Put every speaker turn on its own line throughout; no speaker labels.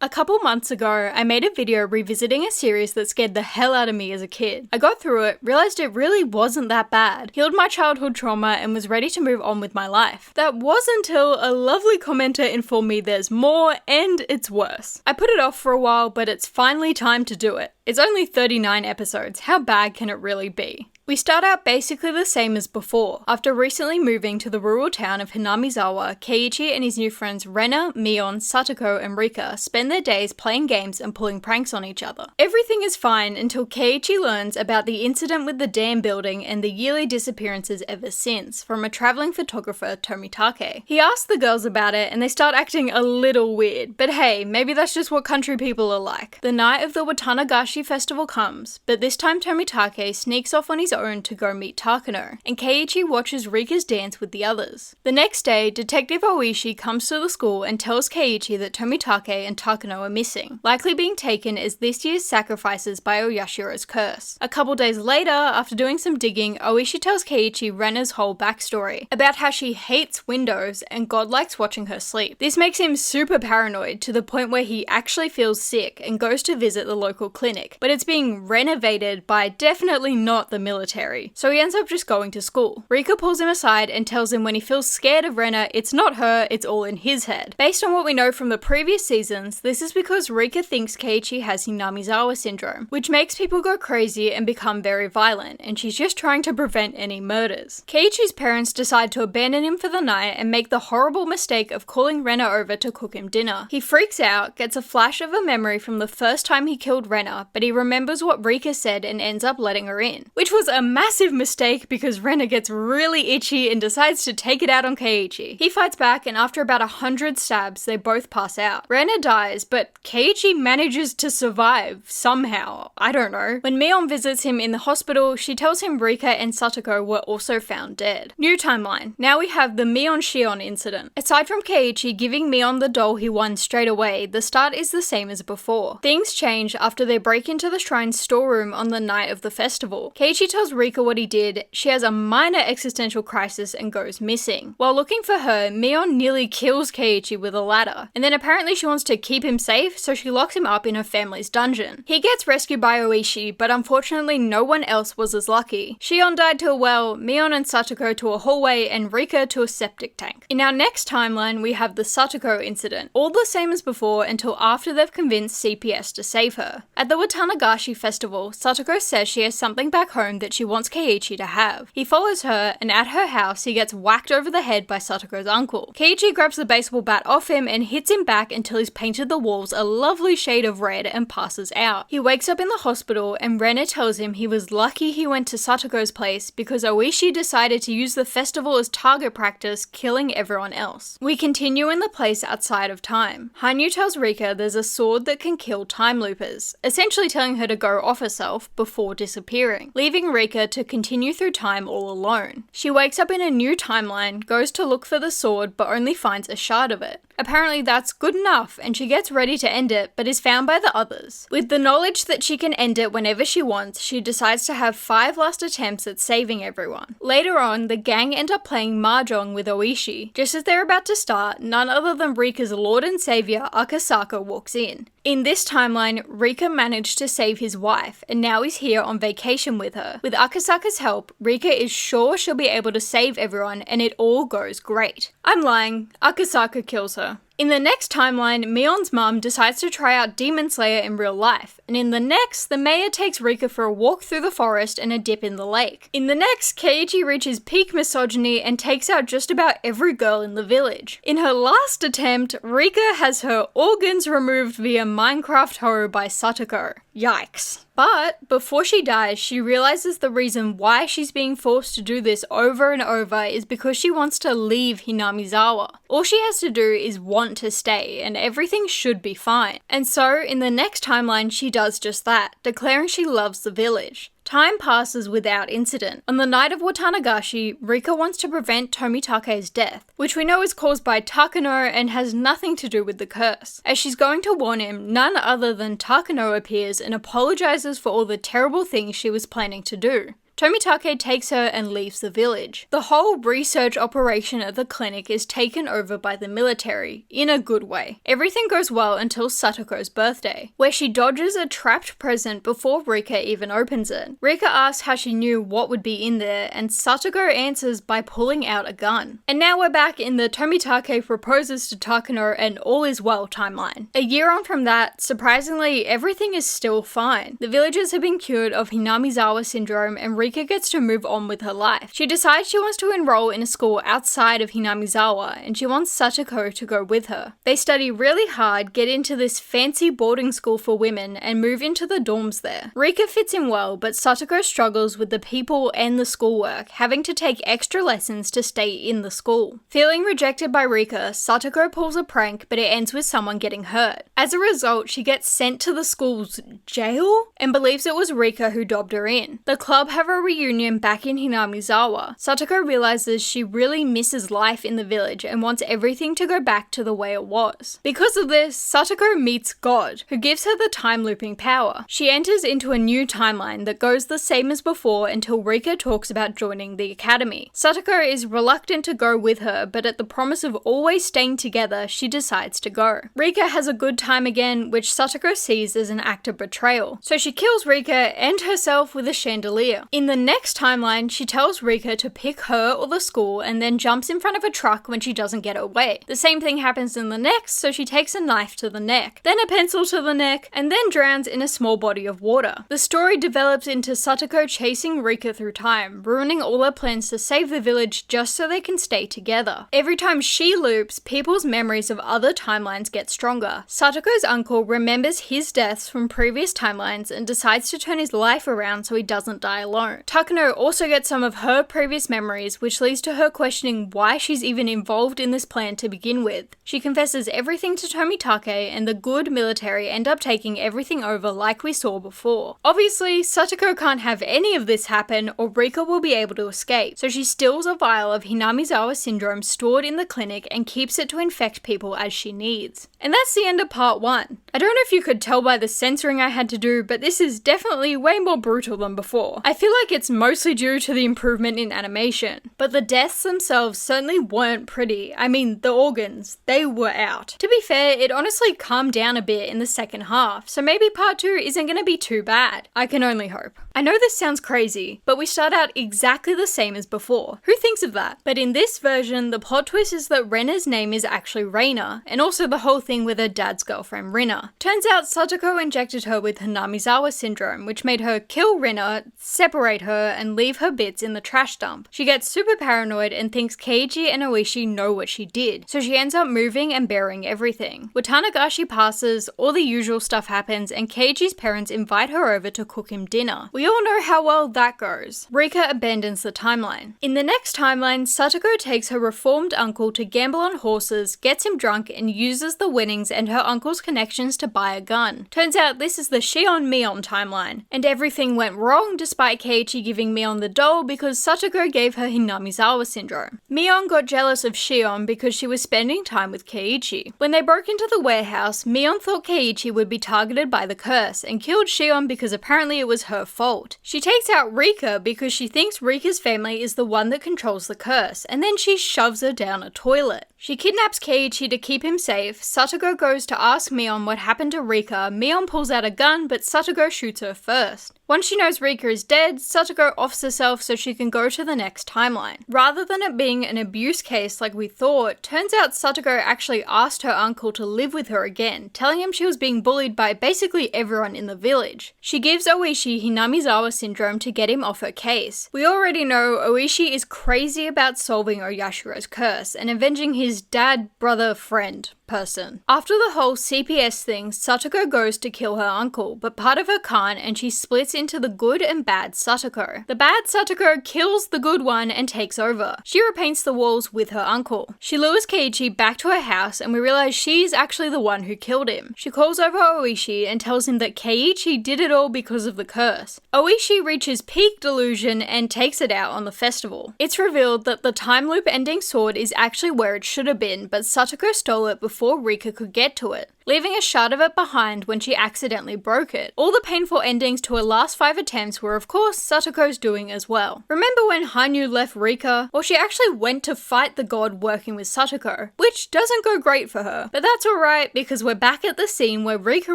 A couple months ago, I made a video revisiting a series that scared the hell out of me as a kid. I got through it, realized it really wasn't that bad, healed my childhood trauma, and was ready to move on with my life. That was until a lovely commenter informed me there's more and it's worse. I put it off for a while, but it's finally time to do it. It's only 39 episodes, how bad can it really be? We start out basically the same as before. After recently moving to the rural town of Hinamizawa, Kichi and his new friends Rena, Meon, Satoko, and Rika spend their days playing games and pulling pranks on each other. Everything is fine until Kichi learns about the incident with the dam building and the yearly disappearances ever since from a traveling photographer, Tomitake. He asks the girls about it and they start acting a little weird, but hey, maybe that's just what country people are like. The night of the Watanagashi festival comes, but this time Tomitake sneaks off on his own to go meet Takano, and Keiichi watches Rika's dance with the others. The next day, Detective Oishi comes to the school and tells Keiichi that Tomitake and Takano are missing, likely being taken as this year's sacrifices by Oyashiro's curse. A couple days later, after doing some digging, Oishi tells Keiichi Rena's whole backstory, about how she hates windows and God likes watching her sleep. This makes him super paranoid to the point where he actually feels sick and goes to visit the local clinic, but it's being renovated by definitely not the military. So he ends up just going to school. Rika pulls him aside and tells him when he feels scared of Rena, it's not her, it's all in his head. Based on what we know from the previous seasons, this is because Rika thinks Keiichi has Hinamizawa syndrome, which makes people go crazy and become very violent, and she's just trying to prevent any murders. Keiichi's parents decide to abandon him for the night and make the horrible mistake of calling Rena over to cook him dinner. He freaks out, gets a flash of a memory from the first time he killed Rena, but he remembers what Rika said and ends up letting her in, which was a massive mistake because Rena gets really itchy and decides to take it out on Keiichi. He fights back and after about 100 stabs, they both pass out. Rena dies, but Keiichi manages to survive somehow. I don't know. When Meon visits him in the hospital, she tells him Rika and Satoko were also found dead. New timeline. Now we have the meon shion incident. Aside from Keiichi giving Meon the doll he won straight away, the start is the same as before. Things change after they break into the shrine's storeroom on the night of the festival. Keiichi tells Rika what he did, she has a minor existential crisis and goes missing. While looking for her, Meon nearly kills Keiichi with a ladder, and then apparently she wants to keep him safe, so she locks him up in her family's dungeon. He gets rescued by Oishi, but unfortunately no one else was as lucky. Shion died to a well, Meon and Satoko to a hallway, and Rika to a septic tank. In our next timeline, we have the Satoko incident, all the same as before until after they've convinced CPS to save her. At the Watanagashi festival, Satoko says she has something back home that she wants Keiichi to have. He follows her, and at her house, he gets whacked over the head by Satoko's uncle. Keiichi grabs the baseball bat off him and hits him back until he's painted the walls a lovely shade of red and passes out. He wakes up in the hospital, and Rena tells him he was lucky he went to Satoko's place because Oishi decided to use the festival as target practice, killing everyone else. We continue in the place outside of time. Hanyu tells Rika there's a sword that can kill time loopers, essentially telling her to go off herself before disappearing, leaving Rika to continue through time all alone. She wakes up in a new timeline, goes to look for the sword but only finds a shard of it. Apparently that's good enough and she gets ready to end it but is found by the others. With the knowledge that she can end it whenever she wants, she decides to have 5 last attempts at saving everyone. Later on, the gang end up playing mahjong with Oishi. Just as they're about to start, none other than Rika's lord and savior Akasaka walks in. In this timeline, Rika managed to save his wife and now is here on vacation with her. With Akasaka's help, Rika is sure she'll be able to save everyone and it all goes great. I'm lying, Akasaka kills her. In the next timeline, Meon's mum decides to try out Demon Slayer in real life, and in the next, the mayor takes Rika for a walk through the forest and a dip in the lake. In the next, Keiichi reaches peak misogyny and takes out just about every girl in the village. In her last attempt, Rika has her organs removed via Minecraft hoe by Satoko. Yikes. But before she dies, she realizes the reason why she's being forced to do this over and over is because she wants to leave Hinamizawa. All she has to do is want to stay and everything should be fine. And so in the next timeline, she does just that, declaring she loves the village. Time passes without incident. On the night of Watanagashi, Rika wants to prevent Tomitake's death, which we know is caused by Takano and has nothing to do with the curse. As she's going to warn him, none other than Takano appears and apologizes for all the terrible things she was planning to do. Tomitake takes her and leaves the village. The whole research operation at the clinic is taken over by the military, in a good way. Everything goes well until Satoko's birthday, where she dodges a trapped present before Rika even opens it. Rika asks how she knew what would be in there, and Satoko answers by pulling out a gun. And now we're back in the Tomitake proposes to Takano and all is well timeline. A year on from that, surprisingly, everything is still fine. The villagers have been cured of Hinamizawa syndrome and Rika gets to move on with her life. She decides she wants to enroll in a school outside of Hinamizawa and she wants Satoko to go with her. They study really hard, get into this fancy boarding school for women and move into the dorms there. Rika fits in well, but Satoko struggles with the people and the schoolwork, having to take extra lessons to stay in the school. Feeling rejected by Rika, Satoko pulls a prank, but it ends with someone getting hurt. As a result, she gets sent to the school's jail and believes it was Rika who dobbed her in. The club have a reunion back in Hinamizawa. Satoko realizes she really misses life in the village and wants everything to go back to the way it was. Because of this, Satoko meets God, who gives her the time looping power. She enters into a new timeline that goes the same as before until Rika talks about joining the academy. Satoko is reluctant to go with her, but at the promise of always staying together, she decides to go. Rika has a good time again, which Satoko sees as an act of betrayal. So she kills Rika and herself with a chandelier. In the next timeline, she tells Rika to pick her or the school and then jumps in front of a truck when she doesn't get her way. The same thing happens in the next, so she takes a knife to the neck, then a pencil to the neck, and then drowns in a small body of water. The story develops into Satoko chasing Rika through time, ruining all her plans to save the village just so they can stay together. Every time she loops, people's memories of other timelines get stronger. Satoko's uncle remembers his deaths from previous timelines and decides to turn his life around so he doesn't die alone. Takano also gets some of her previous memories, which leads to her questioning why she's even involved in this plan to begin with. She confesses everything to Tomitake and the good military end up taking everything over like we saw before. Obviously, Satoko can't have any of this happen or Rika will be able to escape, so she steals a vial of Hinamizawa syndrome stored in the clinic and keeps it to infect people as she needs. And that's the end of part 1. I don't know if you could tell by the censoring I had to do, but this is definitely way more brutal than before. I feel like it's mostly due to the improvement in animation, but the deaths themselves certainly weren't pretty. I mean, the organs, they were out. To be fair, it honestly calmed down a bit in the second half, so maybe part 2 isn't going to be too bad. I can only hope. I know this sounds crazy, but we start out exactly the same as before. Who thinks of that? But in this version, the plot twist is that Rena's name is actually Reina, and also the whole thing with her dad's girlfriend Rina. Turns out Satoko injected her with Hinamizawa syndrome, which made her kill Rina, separate her, and leave her bits in the trash dump. She gets super paranoid and thinks Kichi and Oishi know what she did, so she ends up moving and burying everything. Watanagashi passes, all the usual stuff happens, and Keiichi's parents invite her over to cook him dinner. We all know how well that goes. Rika abandons the timeline. In the next timeline, Satoko takes her reformed uncle to gamble on horses, gets him drunk, and uses the winnings and her uncle's connections to buy a gun. Turns out this is the shion meon timeline, and everything went wrong despite Keiichi giving Meon the doll because Satoko gave her Hinamizawa syndrome. Meon got jealous of Shion because she was spending time with Keiichi. When they broke into the warehouse, Meon thought Keiichi would be targeted by the curse and killed Shion because apparently it was her fault. She takes out Rika because she thinks Rika's family is the one that controls the curse, and then she shoves her down a toilet. She kidnaps Keiichi to keep him safe. Satoko goes to ask Meon what happened to Rika. Meon pulls out a gun, but Satoko shoots her first. Once she knows Rika is dead, Satoko offs herself so she can go to the next timeline. Rather than it being an abuse case like we thought, turns out Satoko actually asked her uncle to live with her again, telling him she was being bullied by basically everyone in the village. She gives Oishi Hinamizawa syndrome to get him off her case. We already know Oishi is crazy about solving Oyashiro's curse and avenging his dad, brother, friend person. After the whole CPS thing, Satoko goes to kill her uncle, but part of her can't and she splits into the good and bad Satoko. The bad Satoko kills the good one and takes over. She repaints the walls with her uncle. She lures Keiichi back to her house and we realize she's actually the one who killed him. She calls over Oishi and tells him that Keiichi did it all because of the curse. Oishi reaches peak delusion and takes it out on the festival. It's revealed that the time loop ending sword is actually where it should have been, but Satoko stole it before Rika could get to it. leaving a shard of it behind when she accidentally broke it. All the painful endings to her last 5 attempts were of course Satoko's doing as well. Remember when Hanyu left Rika? Well, she actually went to fight the god working with Satoko, which doesn't go great for her. But that's alright because we're back at the scene where Rika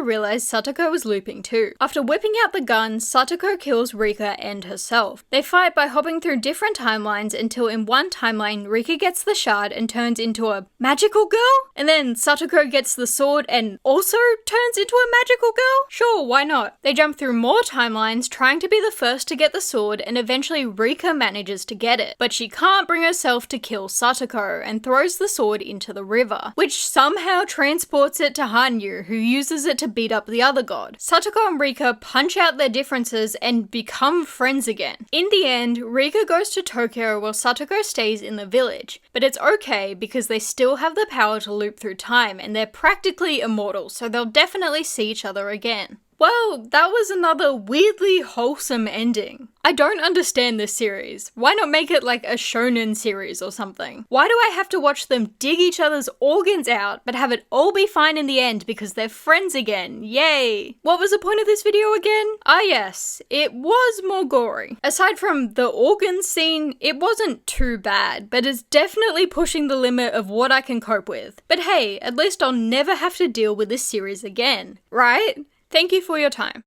realized Satoko was looping too. After whipping out the gun, Satoko kills Rika and herself. They fight by hopping through different timelines until in one timeline Rika gets the shard and turns into a magical girl? And then Satoko gets the sword and also turns into a magical girl? Sure, why not? They jump through more timelines trying to be the first to get the sword, and eventually Rika manages to get it. But she can't bring herself to kill Satoko and throws the sword into the river, which somehow transports it to Hanyu, who uses it to beat up the other god. Satoko and Rika punch out their differences and become friends again. In the end, Rika goes to Tokyo while Satoko stays in the village. But it's okay because they still have the power to loop through time and they're practically immortal, so they'll definitely see each other again. Well, that was another weirdly wholesome ending. I don't understand this series. Why not make it like a shonen series or something? Why do I have to watch them dig each other's organs out but have it all be fine in the end because they're friends again? Yay! What was the point of this video again? Ah yes, it was more gory. Aside from the organs scene, it wasn't too bad, but it's definitely pushing the limit of what I can cope with. But hey, at least I'll never have to deal with this series again, right? Thank you for your time.